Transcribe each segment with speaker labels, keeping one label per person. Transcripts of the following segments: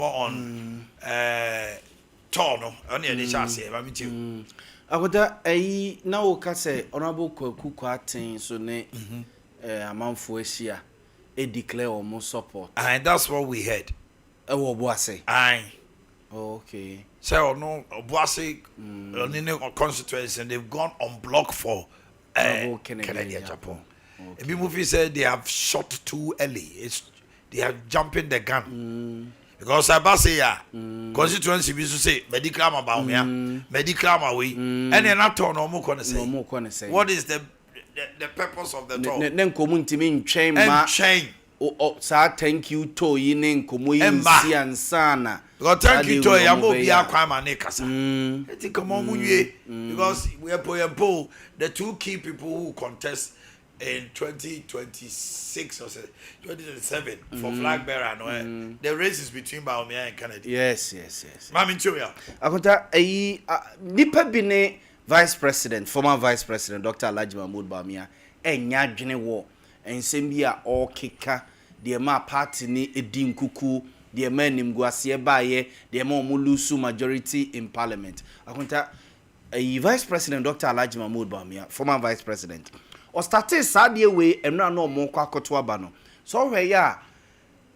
Speaker 1: on Tono, only a chassis, I'm too.
Speaker 2: Agoda na ka say honorable Kwaku Kwatin so ne amanfo ahia e declare almost support.
Speaker 1: And that's what we heard.
Speaker 2: Wo boase.
Speaker 1: Aye.
Speaker 2: Okay.
Speaker 1: So no boase on constituency and they've gone on block for Kennedy Japan. Okay. Movie said they have shot too early. They are jumping the gun. Because I say constituency be to say medical Bawumia, medical way, and then not turn no more gonna say. What is the purpose of the talk?
Speaker 2: Then community mean chain ma
Speaker 1: chain.
Speaker 2: Oh, sir, thank you to yin komoyi and sana.
Speaker 1: God thank you to Yamo be a crime and Nekasa. I think come on because we are po the two key people who contest in 2026 or 2027 for flag bearer no the race is between Bawumia and Kennedy.
Speaker 2: Yes.
Speaker 1: Mami Choya.
Speaker 2: Akonta nipa bi ne former vice president Dr. Alhaji Mahmoud Bawumia enya dwene wo ensem bi a okeka de ma party ni edi nkuku de ma nimguase baaye de ma omulusu majority in parliament. Akonta vice president Dr. Alhaji Mahmoud Bawumia, former vice president, o started sadie we emra no mo kwa koto aba no so hwe ya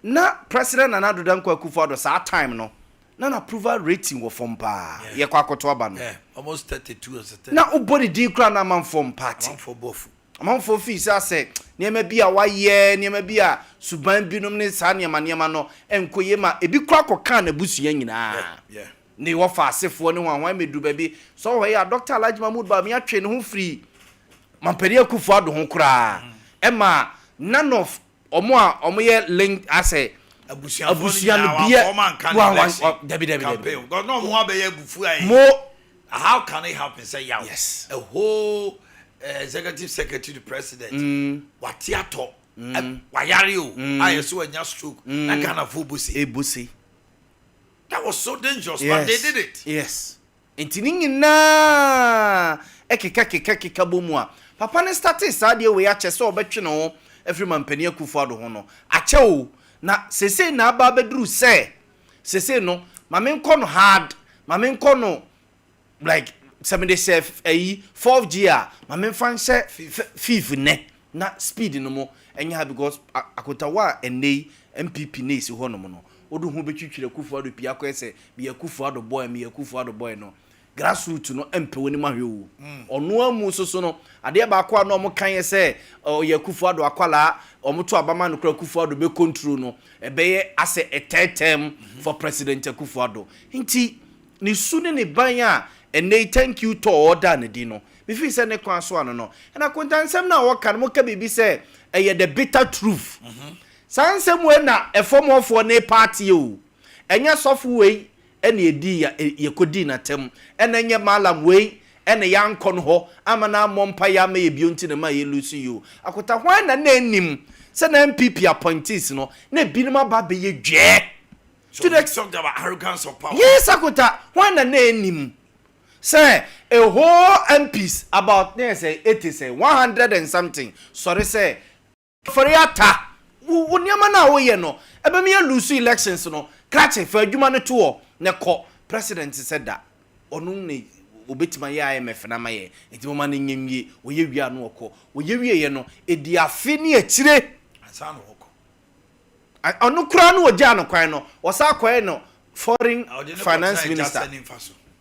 Speaker 2: na president Addo Dankwa Akufo-Addo sa time no na approval rating wo form pa ye kwa koto aba no
Speaker 1: almost 32 or 30
Speaker 2: na ubody di kra na man form party man for fee say niema bi a waye niema bi a suban binom ne sa niema no enkoye ma ebi kra koka na busua nyina ne wo fa asefo ne wan medu ba bi so hwe ya Dr. Alhaji Mahmoud Bawumia twe ne ho free Mamperi Akufo-Addo ho kura ema none of omo ye link ase abusia no bia David
Speaker 1: God no mo abeya bufu ai
Speaker 2: mo
Speaker 1: how can it happen say yaw
Speaker 2: yes
Speaker 1: a whole executive secretary to president watiato wayare o ayeso anya stroke na Ghana for busi that was so dangerous but they did it
Speaker 2: yes entini na ekeka bomu a papa ne started sadie we ache so obetwe no every man Mamperi Akufo-Addo ho no ache o na sese na aba bedru sese no mame nko no hard mame nko no like 4G a mame fan se 5 ne na speed no mo enya because akotawa enei MPP ne isi ho no mo no odu ho betwitwire Akufo-Addo pia ko ese bi Akufo-Addo boy no grassroots no empewoni mahwe o ono amu soso no ade ba akwa no mo kan se ye Akufo-Addo akwala omoto abama no Akufo-Addo be control no ebeye ase a third term for president Akufo-Addo nti ni sune ne ban a ene thank you to order ne di no me fi se ne kwan so ano no na kontansem na wo kan mo ka bibi se eye the bitter truth sansem we na efomofo ne party o enya sofo we ene edi ya yekodi na tem ene nye malam we ene yankon ho amana mompa ya ma yebionti ne ma ye lucy you akota hwan na nanim se na MPP appointees no na binuma ba be ye dwe
Speaker 1: to the extent of arrogance of power.
Speaker 2: Yes akota hwan na nanim say a whole MPs about say 80 say 100 and something sorry say for yata woniama na wo ye no ebe me lucy elections no krache for adwuma no to neko president said that onu ne obetima ye IMF na maye enti mo ma ne nyemwie oye wia no okọ oye wie ye no edi afi ne akire
Speaker 1: ansa no okọ
Speaker 2: onu kura no oja no kwan no osa kwan no foreign finance minister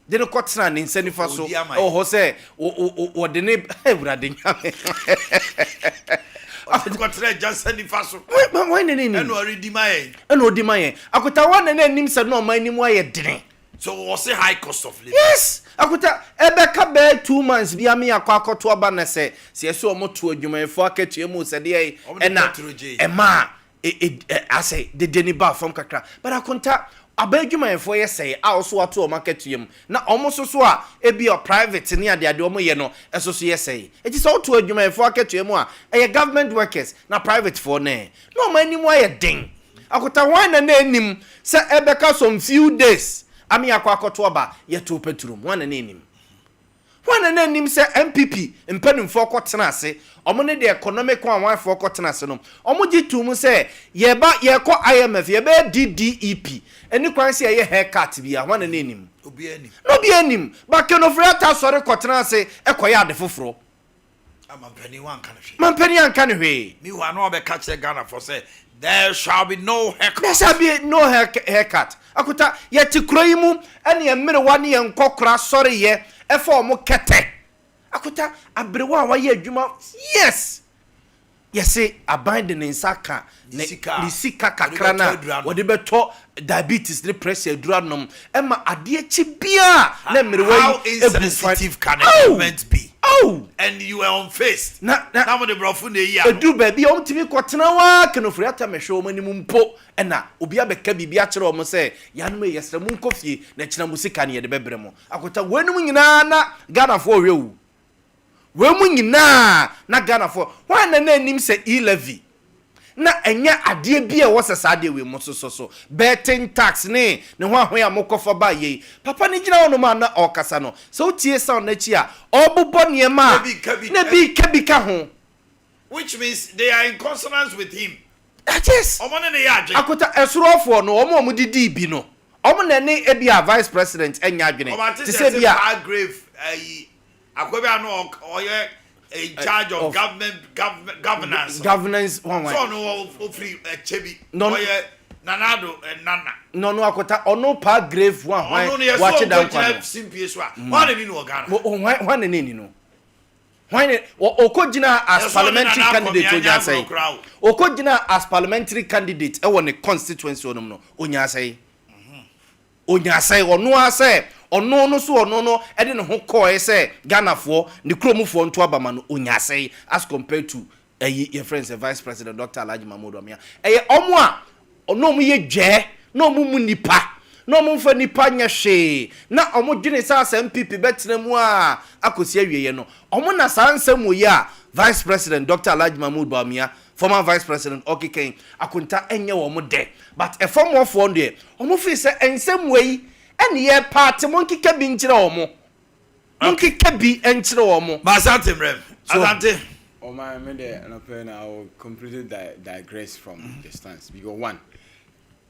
Speaker 2: de no kotra ne nsanifa so ho se o de ne ebrade nyame
Speaker 1: kotra just nsanifa so
Speaker 2: why ne ni
Speaker 1: eno already maye
Speaker 2: eno di maye akota wa ne nim se no man nim aye dene
Speaker 1: so what's the high cost of living
Speaker 2: yes akota ebeka be 2 months bia me akwakoto oba na se yeso omoto adwumayefo akatua mu se de ena ema ase de deniba from kakra but akonta abadwumayefo ye say also ato o market yam na omoso so a ebi o private ne ade omo ye no eso so ye say eti so to adwumayefo akatua mu a government workers na private for ne no mani mu aye den akota wan na anim se ebeka some few days ami akwakoto oba ye to petrum wan na anim When an name say MPP in penning for Cotanase, or money the economic one for Cotanase. Omoji to mu say, ye ba ye ko IMF, ye be DDEP, and you can say a haircut be a one name. No be any, but can of Rata sorry Cotanase, a quiet the fufro.
Speaker 1: I'm a penny one country.
Speaker 2: Man penny and canny way.
Speaker 1: Me one over catch the gunner for say, there shall be no haircut.
Speaker 2: There shall be no haircut. Akuta, yet to Kroimu, and ye middle 1 year and cockra, sorry ye. Efo mo kete akuta abrewa wa ye adwuma yes say abandon nsaka ne sika kakra na wo de beto diabetes the pressure duranom ema ade chi bia na mrewa
Speaker 1: how insensitive can a government be and you are unfaced na mo de brofo na yi
Speaker 2: edu ba bia omtimi kwotena wa kanofuri ata mehwe o manimu mpo ena obi abeka bibia kire o mo se yanom yesre mu nkofie na kina mu sika ne ye de bebre mo akota wenum nyina na Ghana fo hwewu wemu nyina na Ghana fo wan na anim se e-levy na enya ade bia wo se saade we mo so betting tax ne ho ahoya mokofo ba ye papa ne gina wono ma na okasa no so tie sound na chi a obobo ne ma na bi kabika ho
Speaker 1: which means they are in consonance with him.
Speaker 2: Yes.
Speaker 1: Omo ne ya adwe
Speaker 2: akota esurofo no omo didi bi no omo na ne e bia vice president enya adwene
Speaker 1: ti se bia grave akwabia no oye in charge of governance
Speaker 2: one
Speaker 1: so no free chebi oye nanado nana
Speaker 2: no akota ono pa grave one watch down kwa
Speaker 1: simpie so one ni no Ghana
Speaker 2: one ni no when okojina as parliamentary candidate onya say okojina as parliamentary candidate e won the constituency onom no onya say ono ase ono no so ono no e de ne ho call say Ghana for the kromufo nto abama no onya say as compared to your friends the vice president Dr. Alhaji Mahmoud Bawumia omo a ono mu ye dwe na omo mu nipa na omo mfa nipa nya hwe na omo dwene sa MPP betena mu a akosi awieye no omo na sa nsam yi a vice president Dr. Alhaji Mahmoud Bawumia former vice president Okike akunta enye wo mo de but e form of one dey omo fi say ensam wei ene ye party monkika bi nkyere omo monkika bi enkyere omo
Speaker 1: ba asante mrem asante
Speaker 3: oh my me there no pen I will completely digress from the stance because one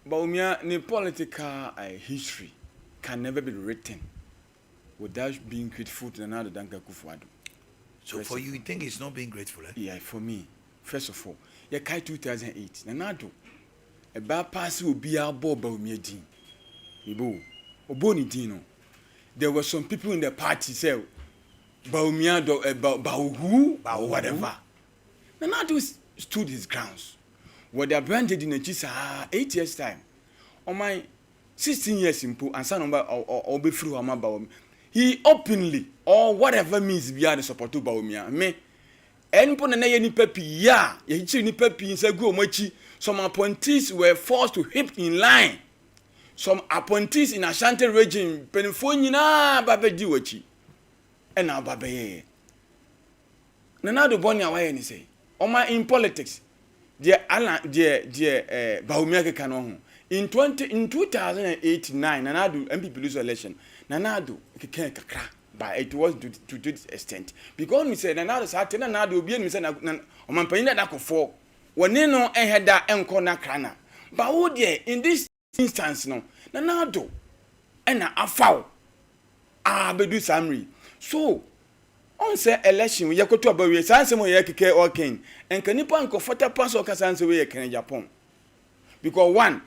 Speaker 3: Bawumia the political history can never be written without being grateful to another than Kufuado.
Speaker 1: So for you think it's not being grateful?
Speaker 3: Yeah, for me. First of all, yeah, 2008. Nanado, a bad pass will be our Bob Bawumia Dean. Ibo, Oboni Dino. There were some people in the party say Bawumia Bawu or whatever. Nanado stood his grounds. What they are branded in a chisa 8 years time. On my 16 years in and son number or be through Bawumia. He openly or whatever means beyond the support to Bawumia. Me. Enpo na ye ni papi ya ye chi ni papi nsa gu omachi some appointees were forced to hip in line some appointees in Ashanti region penifo nyina babedi wachi e na babaye na do boni awaye ni say oma in politics Bawumia ke kan ho in 2008-9 na do MPP lose election na do ke kan kakra. But it was to this extent because me said na sat na do obi me say na omanpanyin na akofo woni no eheda enko na krana but wo there in this instance no na do na afaw bedu summary so on say election we yakoto abawe sanse mo yakeke oken enkanipa ankofota pass o kasanse we yakene Japan because one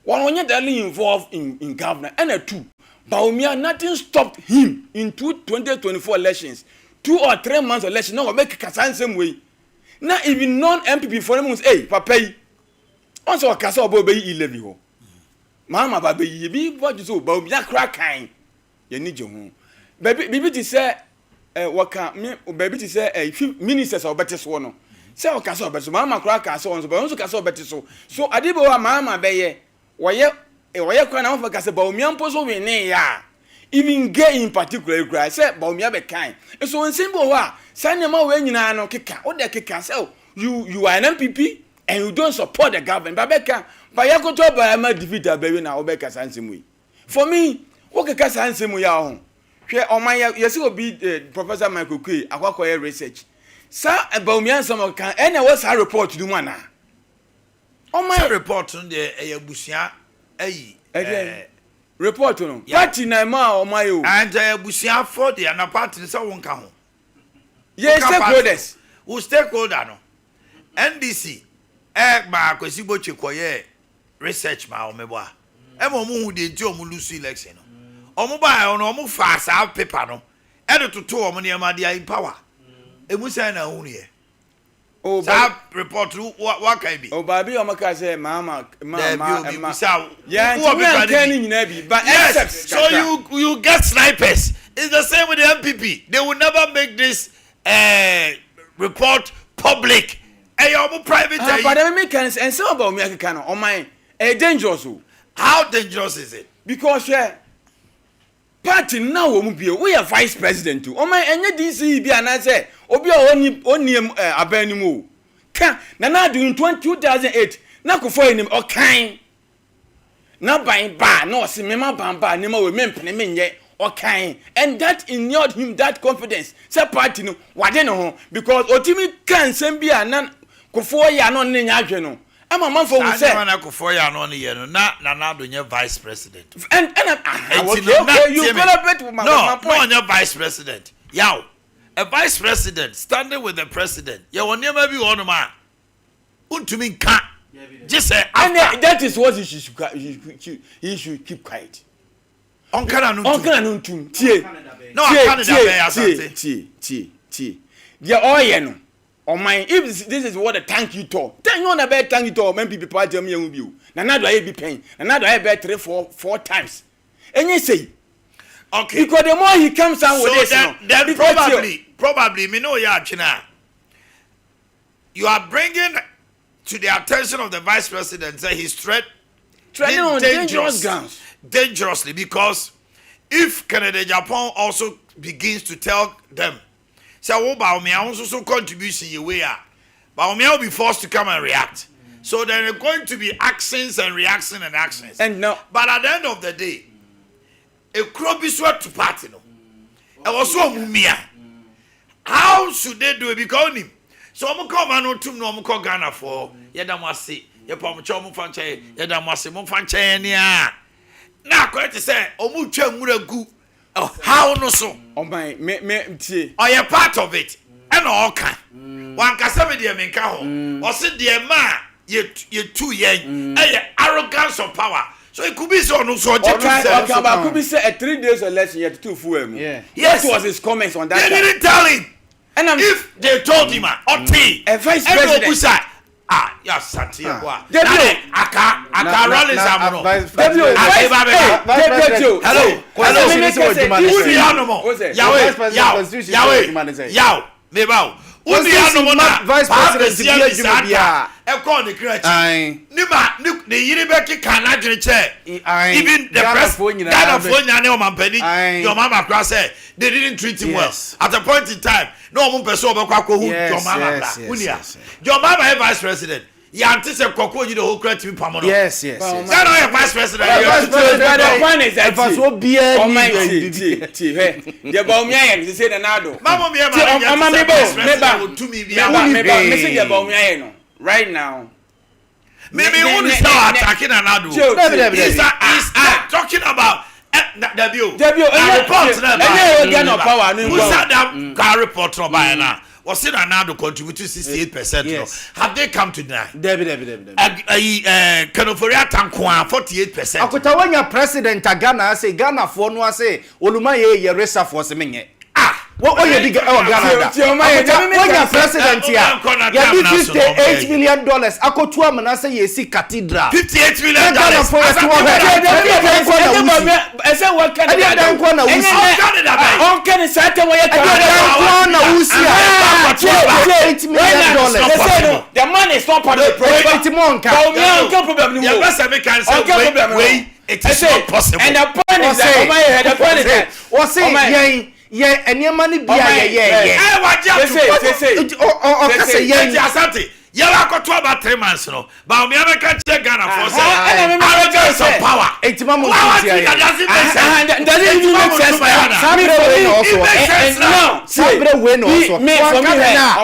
Speaker 3: onye daily involved in governor and two Bawumia nothing stopped him in 2024 elections 2 or 3 months election no make kasansem way na even non MPP for them hey papa yi on so kasa obo be e-levy ho mama ba be yi bi what you so Bawumia crack kan ye ni je ho bibi ti say waka me baby ti say ministers obete so no say o kasa obete so mama crack kasa on so kasa obete so adibo wa mama be ye woye kwa na mfa kasa Bawumia mpo so we ne ya even gay in particular cry say Bawumia be kind so nsimbo ho a sanema we nyina no keka o de keka say you are an MPP and you don't support the government babeka ba yakoto ba ma defeat abawi na obeka sansemu for me wo keka sansemu ya ho hwe my yes go be Professor Michael Kwe akwakoye research sir Bawumia some kan any was her report do man na my
Speaker 1: report on the ebusia ayi
Speaker 3: report no party na ma o my o
Speaker 1: and ebusia for the na party say won ka ho
Speaker 3: yes stakeholders
Speaker 1: who stakeholder no NDC ma kwesi boche koye research ma o mebo a e mo mu hu de nti o mu lose election no o mu ba o no o mu fa sa paper no e de toto o mu ne ma de power e mu say na hu ne
Speaker 3: oh
Speaker 1: that report what can be
Speaker 3: oh baby o maka say mama
Speaker 1: yeah
Speaker 3: but
Speaker 1: yes so you get snipers. It's the same with the MPP. They will never make this report public. And you're private.
Speaker 3: But I make sense and some about me can on my dangerous.
Speaker 1: How dangerous is it?
Speaker 3: Because party now we are vice president too. Oh my any DC be an answer. Obi only abanimu. Can na do in 2008 na ko for him o kan. Na ban ba no se mema ban ba ni ma we mempene menye o kan. And that inured him that confidence. Say party no wade no ho because otimi kan sem bi anan ko for ya no ne nya hwe no. Ama man for we say
Speaker 1: na ko for ya no ne ye no na do nye vice president.
Speaker 3: And okay, you collaborate with my point.
Speaker 1: No vice president. Yaw. A vice president standing with the president. You will never be on man. Untumi nka. Just say
Speaker 3: and that is what he should keep quiet.
Speaker 1: Onkana
Speaker 3: nuntum. Tie.
Speaker 1: No, Canada
Speaker 3: tie. They all no. On my if this is what the thank you talk. Then you want to bet thank you talk when people party me and you. Na do I be paying. Na do I bet 3-4 times. And you say
Speaker 1: okay.
Speaker 3: Because the more he comes out with this,
Speaker 1: then probably me know ya china. You are bringing to the attention of the vice president that he's
Speaker 3: treading on dangerous grounds.
Speaker 1: Dangerously, because if Canada Japan also begins to tell them, so Bawumia also contribution your way out, Bawumia will be forced to come and react. So there are going to be actions and reactions and actions.
Speaker 3: And no,
Speaker 1: but at the end of the day, a crop is what to party no. I was so mumia. How should they do it? Because him. So I'm come and no no I'm Ghana for yedamasi. Ye pom chomu fanche yedamasi mo fanche nia. Na quite to say omu twamuragu. How no so?
Speaker 3: Oh my me tie.
Speaker 1: Or you part of it. And all can. One kasa me dey menka ho. O se dey ma ye too yen. Arrogance of power. So it could be so no so
Speaker 3: but could be say a 3 days election yet too full. Yeah.
Speaker 1: Yes.
Speaker 3: What was his comments on that?
Speaker 1: They didn't tell him.
Speaker 3: And
Speaker 1: if they told him, a
Speaker 3: vice president.
Speaker 1: Yes, Santiago.
Speaker 3: Aka
Speaker 1: rallies am no.
Speaker 2: Vice president
Speaker 1: the even the press your mama said they didn't treat him well at a point in time. No one person your mama your mama vice president. You anticipate Koko you the whole credit to Pamono.
Speaker 2: Yes.
Speaker 1: That not your vice president.
Speaker 3: The point is that the Bawumia they say the Addo. Mama right now.
Speaker 1: Maybe who is now attacking an Addo? He's talking about report. Who said that report no by now? Was it another contribute to 68%?
Speaker 2: Yes.
Speaker 1: Have they come to deny?
Speaker 2: Debbie.
Speaker 1: Kanoforia Tankwa 48%.
Speaker 2: Akutawanya president Ghana say Ghana for no say Oluma ye resa for semenye. What are you big Ghana? When president here, you $58 million. Akotua manase ye see cathedral.
Speaker 1: $58 million.
Speaker 3: The money is not part of the
Speaker 1: problem. It is not possible.
Speaker 3: And the point is that
Speaker 2: what's it? Yeah, and your money be
Speaker 1: You are got to about 3 months, no. Bawumia can check Ghana for
Speaker 3: arrogance
Speaker 1: of power.
Speaker 3: Does it even make sense?
Speaker 2: Sabre win also.